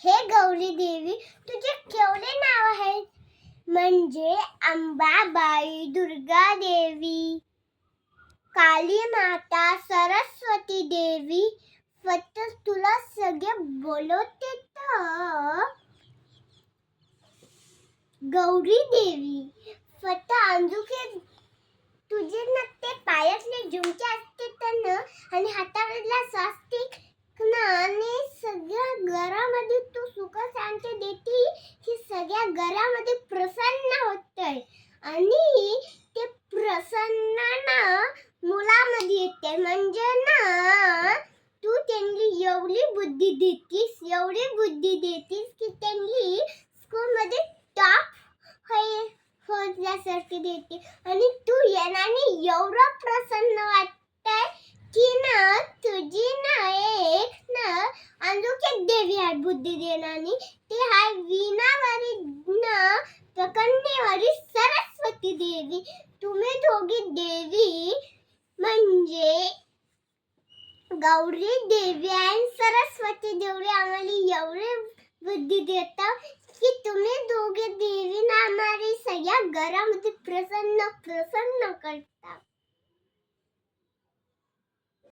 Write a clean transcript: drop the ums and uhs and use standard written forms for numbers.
हे गौरी देवी, तुझे केवढे नाव आहे? म्हणजे अंबाबाई, दुर्गा देवी, काली माता, सरस्वती देवी. फक्त तुला सगळे बोलवते तर गौरी देवी. फक्त अंजुके तुझे ना ते पायातले झुमके असते ना आणि हातावरला स्वस्तिक ना आणि सगळ्या घरामध्ये तू सुख शांती देती. की सगळ्या घरामध्ये प्रसन्न होतंय आणि ते प्रसन्न ना मुलामध्ये येते. म्हणजे ना तू त्यांनी एवढी बुद्धी देतीस की त्यांनी स्कूलमध्ये टॉप होण्यासारखी देते. आणि तू येण्याने एवढं प्रसन्न वाटतंय की ना तुझी ना एक ना अंजुके देवी आहे बुद्धी देणारी. ती आहे वीणावारी ना प्रकन्नेवारी सरस्वती देवी. तुम्ही दोघी देवी म्हणजे गौरी देवी आणि सरस्वती देवी आम्हाला एवढे बुद्धी देतात की तुम्ही दोघे देवी ना आम्हाला सगळ्या घरामध्ये प्रसन्न करता.